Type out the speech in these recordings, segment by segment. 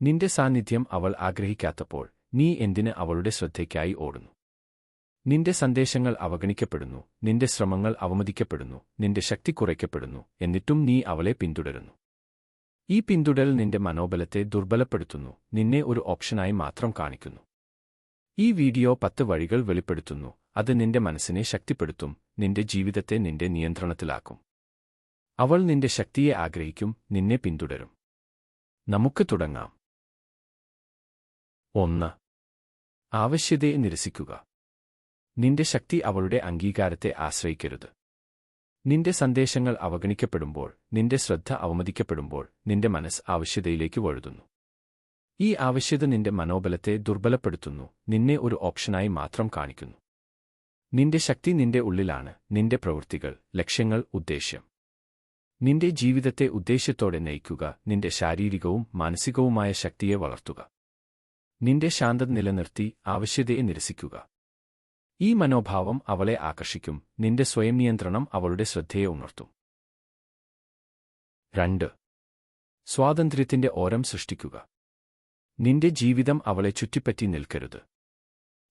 നിന്റെ സാന്നിധ്യം അവൾ ആഗ്രഹിക്കാത്തപ്പോൾ നീ എന്തിന് അവളുടെ ശ്രദ്ധയ്ക്കായി ഓടുന്നു? നിന്റെ സന്ദേശങ്ങൾ അവഗണിക്കപ്പെടുന്നു, നിന്റെ ശ്രമങ്ങൾ അവമതിക്കപ്പെടുന്നു, നിന്റെ ശക്തി കുറയ്ക്കപ്പെടുന്നു, എന്നിട്ടും നീ അവളെ പിന്തുടരുന്നു. ഈ പിന്തുടൽ നിന്റെ മനോബലത്തെ ദുർബലപ്പെടുത്തുന്നു, നിന്നെ ഒരു ഓപ്ഷനായി മാത്രം കാണിക്കുന്നു. ഈ വീഡിയോ 10 വഴികൾ വെളിപ്പെടുത്തുന്നു, അത് നിന്റെ മനസ്സിനെ ശക്തിപ്പെടുത്തും, നിന്റെ ജീവിതത്തെ നിന്റെ നിയന്ത്രണത്തിലാക്കും. അവൾ നിന്റെ ശക്തിയെ ആഗ്രഹിക്കും, നിന്നെ പിന്തുടരും. നമുക്ക് തുടങ്ങാം. 1. ആവശ്യതയെ നിരസിക്കുക. നിന്റെ ശക്തി അവളുടെ അംഗീകാരത്തെ ആശ്രയിക്കരുത്. നിന്റെ സന്ദേശങ്ങൾ അവഗണിക്കപ്പെടുമ്പോൾ, നിന്റെ ശ്രദ്ധ അവമതിക്കപ്പെടുമ്പോൾ, നിന്റെ മനസ്സ് ആവശ്യതയിലേക്ക് വഴുതുന്നു. ഈ ആവശ്യത നിന്റെ മനോബലത്തെ ദുർബലപ്പെടുത്തുന്നു, നിന്നെ ഒരു ഓപ്ഷനായി മാത്രം കാണിക്കുന്നു. നിന്റെ ശക്തി നിന്റെ ഉള്ളിലാണ്, നിന്റെ പ്രവൃത്തികൾ, ലക്ഷ്യങ്ങൾ, ഉദ്ദേശ്യം. നിന്റെ ജീവിതത്തെ ഉദ്ദേശ്യത്തോടെ നയിക്കുക, നിന്റെ ശാരീരികവും മാനസികവുമായ ശക്തിയെ വളർത്തുക. നിന്റെ ശാന്തത നിലനിർത്തി ആവശ്യതയെ നിരസിക്കുക. ഈ മനോഭാവം അവളെ ആകർഷിക്കും, നിന്റെ സ്വയം നിയന്ത്രണം അവളുടെ ശ്രദ്ധയെ ഉണർത്തും. 2. സ്വാതന്ത്ര്യത്തിന്റെ ഓരം സൃഷ്ടിക്കുക. നിന്റെ ജീവിതം അവളെ ചുറ്റിപ്പറ്റി നിൽക്കരുത്.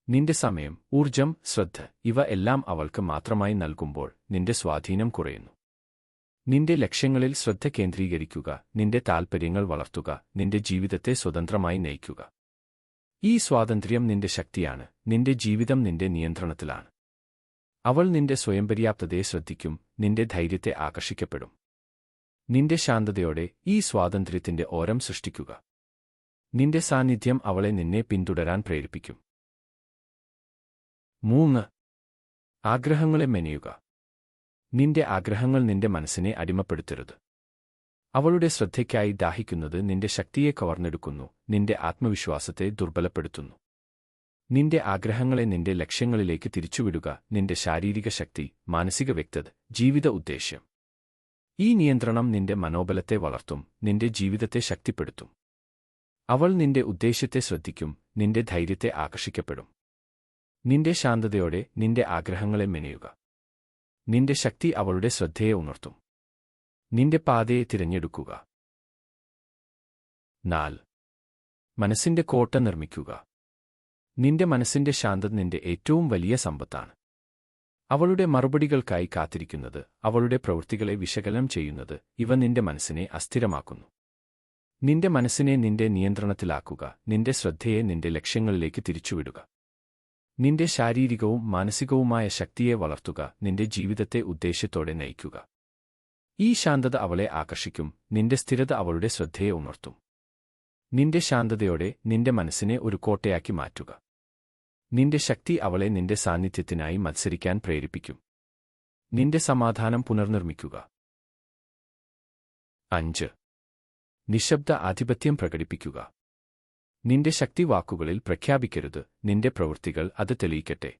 നിന്റെ സമയം, ഊർജം, ശ്രദ്ധ ഇവ എല്ലാം അവൾക്ക് മാത്രമായി നൽകുമ്പോൾ നിന്റെ സ്വാധീനം കുറയുന്നു. നിന്റെ ലക്ഷ്യങ്ങളിൽ ശ്രദ്ധ കേന്ദ്രീകരിക്കുക, നിന്റെ താൽപ്പര്യങ്ങൾ വളർത്തുക, നിന്റെ ജീവിതത്തെ സ്വതന്ത്രമായി നയിക്കുക. ഈ സ്വാതന്ത്ര്യം നിന്റെ ശക്തിയാണ്, നിന്റെ ജീവിതം നിന്റെ നിയന്ത്രണത്തിലാണ്. അവൾ നിന്റെ സ്വയംപര്യാപ്തതയെ ശ്രദ്ധിക്കും, നിന്റെ ധൈര്യത്തെ ആകർഷിക്കപ്പെടും. നിന്റെ ശാന്തതയോടെ ഈ സ്വാതന്ത്ര്യത്തിന്റെ ഓരം സൃഷ്ടിക്കുക. നിന്റെ സാന്നിധ്യം അവളെ നിന്നെ പിന്തുടരാൻ പ്രേരിപ്പിക്കും. 3. ആഗ്രഹങ്ങളെ മെനയുക. നിന്റെ ആഗ്രഹങ്ങൾ നിന്റെ മനസ്സിനെ അടിമപ്പെടുത്തരുത്. അവളുടെ ശ്രദ്ധയ്ക്കായി ദാഹിക്കുന്നത് നിന്റെ ശക്തിയെ കവർന്നെടുക്കുന്നു, നിന്റെ ആത്മവിശ്വാസത്തെ ദുർബലപ്പെടുത്തുന്നു. നിന്റെ ആഗ്രഹങ്ങളെ നിന്റെ ലക്ഷ്യങ്ങളിലേക്ക് തിരിച്ചുവിടുക, നിന്റെ ശാരീരിക ശക്തി, മാനസിക വ്യക്തത, ജീവിത ഉദ്ദേശ്യം. ഈ നിയന്ത്രണം നിന്റെ മനോബലത്തെ വളർത്തും, നിന്റെ ജീവിതത്തെ ശക്തിപ്പെടുത്തും. അവൾ നിന്റെ ഉദ്ദേശ്യത്തെ ശ്രദ്ധിക്കും, നിന്റെ ധൈര്യത്തെ ആകർഷിക്കപ്പെടും. നിന്റെ ശാന്തതയോടെ നിന്റെ ആഗ്രഹങ്ങളെ മെനയുക. നിന്റെ ശക്തി അവളുടെ ശ്രദ്ധയെ ഉണർത്തും. നിന്റെ പാതയെ തിരഞ്ഞെടുക്കുക. 4. മനസ്സിന്റെ കോട്ട നിർമ്മിക്കുക. നിന്റെ മനസ്സിന്റെ ശാന്തത നിന്റെ ഏറ്റവും വലിയ സമ്പത്താണ്. അവളുടെ മറുപടികൾക്കായി കാത്തിരിക്കുന്നത്, അവളുടെ പ്രവൃത്തികളെ വിശകലനം ചെയ്യുന്നത്, ഇവ നിന്റെ മനസ്സിനെ അസ്ഥിരമാക്കുന്നു. നിന്റെ മനസ്സിനെ നിന്റെ നിയന്ത്രണത്തിലാക്കുക, നിന്റെ ശ്രദ്ധയെ നിന്റെ ലക്ഷ്യങ്ങളിലേക്ക് തിരിച്ചുവിടുക. നിന്റെ ശാരീരികവും മാനസികവുമായ ശക്തിയെ വളർത്തുക, നിന്റെ ജീവിതത്തെ ഉദ്ദേശ്യത്തോടെ നയിക്കുക. ഈ ശാന്തത അവളെ ആകർഷിക്കും, നിന്റെ സ്ഥിരത അവളുടെ ശ്രദ്ധയെ ഉണർത്തും. നിന്റെ ശാന്തതയോടെ നിന്റെ മനസ്സിനെ ഒരു കോട്ടയാക്കി മാറ്റുക. നിന്റെ ശക്തി അവളെ നിന്റെ സാന്നിധ്യത്തിനായി മത്സരിക്കാൻ പ്രേരിപ്പിക്കും. നിന്റെ സമാധാനം പുനർനിർമ്മിക്കുക. 5. നിശബ്ദ ആധിപത്യം പ്രകടിപ്പിക്കുക. നിന്റെ ശക്തി വാക്കുകളിൽ പ്രഖ്യാപിക്കരുത്, നിന്റെ പ്രവൃത്തികൾ അത് തെളിയിക്കട്ടെ.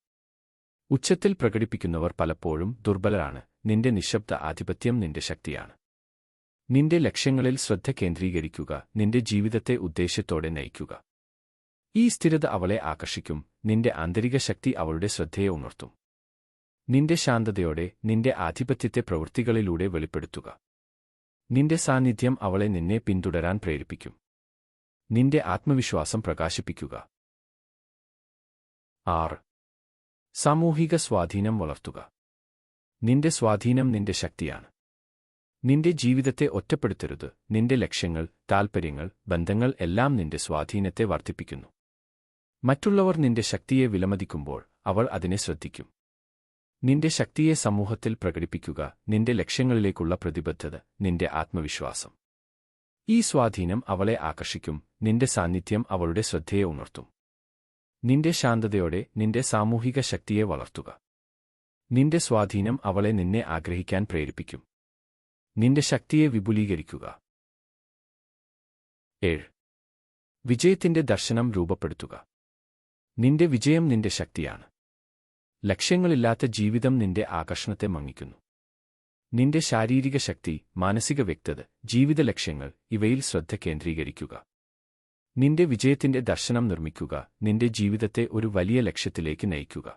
ഉച്ചത്തിൽ പ്രകടിപ്പിക്കുന്നവർ പലപ്പോഴും ദുർബലരാണ്, നിന്റെ നിശബ്ദ ആധിപത്യം നിന്റെ ശക്തിയാണ്. നിന്റെ ലക്ഷ്യങ്ങളിൽ ശ്രദ്ധ കേന്ദ്രീകരിക്കുക, നിന്റെ ജീവിതത്തെ ഉദ്ദേശ്യത്തോടെ നയിക്കുക. ഈ സ്ഥിരത അവളെ ആകർഷിക്കും, നിന്റെ ആന്തരിക ശക്തി അവളുടെ ശ്രദ്ധയെ ഉണർത്തും. നിന്റെ ശാന്തതയോടെ നിന്റെ ആധിപത്യത്തെ പ്രവൃത്തികളിലൂടെ വെളിപ്പെടുത്തുക. നിന്റെ സാന്നിധ്യം അവളെ നിന്നെ പിന്തുടരാൻ പ്രേരിപ്പിക്കും. നിന്റെ ആത്മവിശ്വാസം പ്രകാശിപ്പിക്കുക. 6. സാമൂഹിക സ്വാധീനം വളർത്തുക. നിന്റെ സ്വാധീനം നിന്റെ ശക്തിയാണ്. നിന്റെ ജീവിതത്തെ ഒറ്റപ്പെടുത്തരുത്, നിന്റെ ലക്ഷ്യങ്ങൾ, താൽപ്പര്യങ്ങൾ, ബന്ധങ്ങൾ എല്ലാം നിന്റെ സ്വാധീനത്തെ വർദ്ധിപ്പിക്കുന്നു. മറ്റുള്ളവർ നിന്റെ ശക്തിയെ വിലമതിക്കുമ്പോൾ അവൾ അതിനെ ശ്രദ്ധിക്കും. നിന്റെ ശക്തിയെ സമൂഹത്തിൽ പ്രകടിപ്പിക്കുക, നിന്റെ ലക്ഷ്യങ്ങളിലേക്കുള്ള പ്രതിബദ്ധത, നിന്റെ ആത്മവിശ്വാസം. ഈ സ്വാധീനം അവളെ ആകർഷിക്കും, നിന്റെ സാന്നിധ്യം അവളുടെ ശ്രദ്ധയെ ഉണർത്തും. നിന്റെ ശാന്തതയോടെ നിന്റെ സാമൂഹിക ശക്തിയെ വളർത്തുക. നിന്റെ സ്വാധീനം അവളെ നിന്നെ ആഗ്രഹിക്കാൻ പ്രേരിപ്പിക്കും. നിന്റെ ശക്തിയെ വിപുലീകരിക്കുക. 7. വിജയത്തിന്റെ ദർശനം രൂപപ്പെടുത്തുക. നിന്റെ വിജയം നിന്റെ ശക്തിയാണ്. ലക്ഷ്യങ്ങളില്ലാത്ത ജീവിതം നിന്റെ ആകർഷണത്തെ മങ്ങിക്കുന്നു. നിന്റെ ശാരീരിക ശക്തി, മാനസിക വ്യക്തത, ജീവിത ലക്ഷ്യങ്ങൾ ഇവയിൽ ശ്രദ്ധ കേന്ദ്രീകരിക്കുക. നിന്റെ വിജയത്തിന്റെ ദർശനം നിർമ്മിക്കുക, നിന്റെ ജീവിതത്തെ ഒരു വലിയ ലക്ഷ്യത്തിലേക്ക് നയിക്കുക.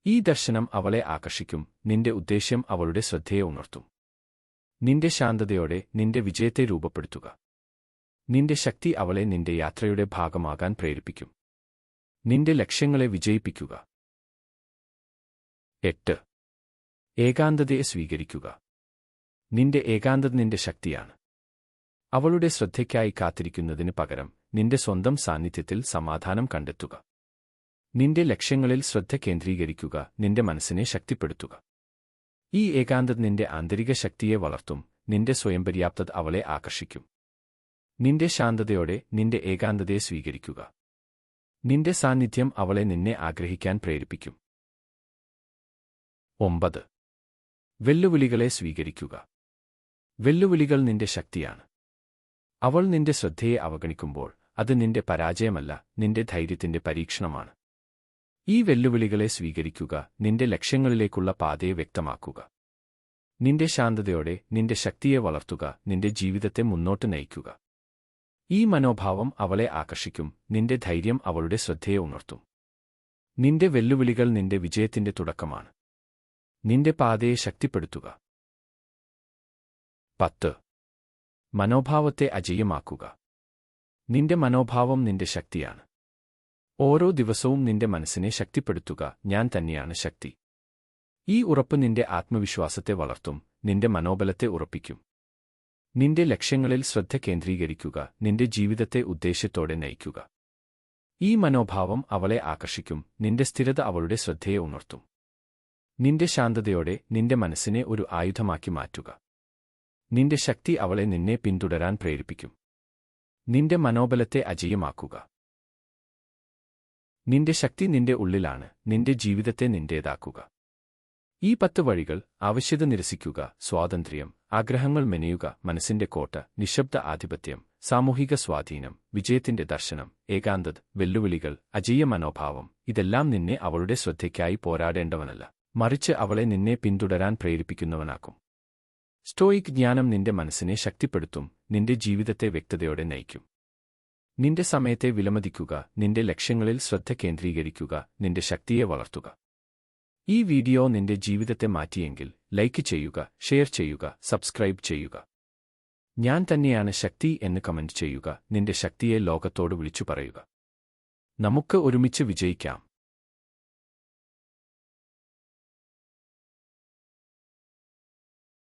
ഈ ദർശനം അവളെ ആകർഷിക്കും, നിന്റെ ഉദ്ദേശ്യം അവളുടെ ശ്രദ്ധയെ ഉണർത്തും. നിന്റെ ശാന്തതയോടെ നിന്റെ വിജയത്തെ രൂപപ്പെടുത്തുക. നിന്റെ ശക്തി അവളെ നിന്റെ യാത്രയുടെ ഭാഗമാകാൻ പ്രേരിപ്പിക്കും. നിന്റെ ലക്ഷ്യങ്ങളെ വിജയിപ്പിക്കുക. 8. ഏകാന്തതയെ സ്വീകരിക്കുക. നിന്റെ ഏകാന്തത നിന്റെ ശക്തിയാണ്. അവളുടെ ശ്രദ്ധയ്ക്കായി കാത്തിരിക്കുന്നതിന് പകരം നിന്റെ സ്വന്തം സാന്നിധ്യത്തിൽ സമാധാനം കണ്ടെത്തുക. നിന്റെ ലക്ഷ്യങ്ങളിൽ ശ്രദ്ധ കേന്ദ്രീകരിക്കുക, നിന്റെ മനസ്സിനെ ശക്തിപ്പെടുത്തുക. ഈ ഏകാന്തത നിന്റെ ആന്തരിക ശക്തിയെ വളർത്തും, നിന്റെ സ്വയംപര്യാപ്തത അവളെ ആകർഷിക്കും. നിന്റെ ശാന്തതയോടെ നിന്റെ ഏകാന്തതയെ സ്വീകരിക്കുക. നിന്റെ സാന്നിധ്യം അവളെ നിന്നെ ആഗ്രഹിക്കാൻ പ്രേരിപ്പിക്കും. 9. വെല്ലുവിളികളെ സ്വീകരിക്കുക. വെല്ലുവിളികൾ നിന്റെ ശക്തിയാണ്. അവൾ നിന്റെ ശ്രദ്ധയെ അവഗണിക്കുമ്പോൾ അത് നിന്റെ പരാജയമല്ല, നിന്റെ ധൈര്യത്തിന്റെ പരീക്ഷണമാണ്. ഈ വെല്ലുവിളികളെ സ്വീകരിക്കുക, നിന്റെ ലക്ഷ്യങ്ങളിലേക്കുള്ള പാതയെ വ്യക്തമാക്കുക. നിന്റെ ശാന്തതയോടെ നിന്റെ ശക്തിയെ വളർത്തുക, നിന്റെ ജീവിതത്തെ മുന്നോട്ട് നയിക്കുക. ഈ മനോഭാവം അവളെ ആകർഷിക്കും, നിന്റെ ധൈര്യം അവളുടെ ശ്രദ്ധയെ ഉണർത്തും. നിന്റെ വെല്ലുവിളികൾ നിന്റെ വിജയത്തിന്റെ തുടക്കമാണ്. നിന്റെ പാതയെ ശക്തിപ്പെടുത്തുക. 10. മനോഭാവത്തെ അജയ്യമാക്കുക. നിന്റെ മനോഭാവം നിന്റെ ശക്തിയാണ്. ഓരോ ദിവസവും നിന്റെ മനസ്സിനെ ശക്തിപ്പെടുത്തുക, ഞാൻ തന്നെയാണ് ശക്തി. ഈ ഉറപ്പ് നിന്റെ ആത്മവിശ്വാസത്തെ വളർത്തും, നിന്റെ മനോബലത്തെ ഉറപ്പിക്കും. നിന്റെ ലക്ഷ്യങ്ങളിൽ ശ്രദ്ധ കേന്ദ്രീകരിക്കുക, നിന്റെ ജീവിതത്തെ ഉദ്ദേശ്യത്തോടെ നയിക്കുക. ഈ മനോഭാവം അവളെ ആകർഷിക്കും, നിന്റെ സ്ഥിരത അവളുടെ ശ്രദ്ധയെ ഉണർത്തും. നിന്റെ ശാന്തതയോടെ നിന്റെ മനസ്സിനെ ഒരു ആയുധമാക്കി മാറ്റുക. നിന്റെ ശക്തി അവളെ നിന്നെ പിന്തുടരാൻ പ്രേരിപ്പിക്കും. നിന്റെ മനോബലത്തെ അജയ്യമാക്കുക. നിന്റെ ശക്തി നിന്റെ ഉള്ളിലാണ്, നിന്റെ ജീവിതത്തെ നിന്റേതാക്കുക. ഈ 10 വഴികൾ: ആവശ്യത നിരസിക്കുക, സ്വാതന്ത്ര്യം, ആഗ്രഹങ്ങൾ മെനയുക, മനസ്സിന്റെ കോട്ട, നിശബ്ദ ആധിപത്യം, സാമൂഹിക സ്വാധീനം, വിജയത്തിന്റെ ദർശനം, ഏകാന്തത, വെല്ലുവിളികൾ, അജയ്യ മനോഭാവം — ഇതെല്ലാം നിന്നെ അവളുടെ ശ്രദ്ധയ്ക്കായി പോരാടേണ്ടവനല്ല, മറിച്ച് അവളെ നിന്നെ പിന്തുടരാൻ പ്രേരിപ്പിക്കുന്നവനാക്കും. സ്റ്റോയിക് ജ്ഞാനം നിന്റെ മനസ്സിനെ ശക്തിപ്പെടുത്തും, നിന്റെ ജീവിതത്തെ വ്യക്തതയോടെ നയിക്കും. നിന്റെ സമയത്തെ വിലമതിക്കുക, നിന്റെ ലക്ഷ്യങ്ങളിൽ ശ്രദ്ധ കേന്ദ്രീകരിക്കുക, നിന്റെ ശക്തിയെ വളർത്തുക. ഈ വീഡിയോ നിന്റെ ജീവിതത്തെ മാറ്റിയെങ്കിൽ ലൈക്ക് ചെയ്യുക, ഷെയർ ചെയ്യുക, സബ്സ്ക്രൈബ് ചെയ്യുക. ഞാൻ തന്നെയാണ് ശക്തി എന്ന് കമന്റ് ചെയ്യുക, നിന്റെ ശക്തിയെ ലോകത്തോട് വിളിച്ചു പറയുക. നമുക്ക് ഒരുമിച്ച് വിജയിക്കാം.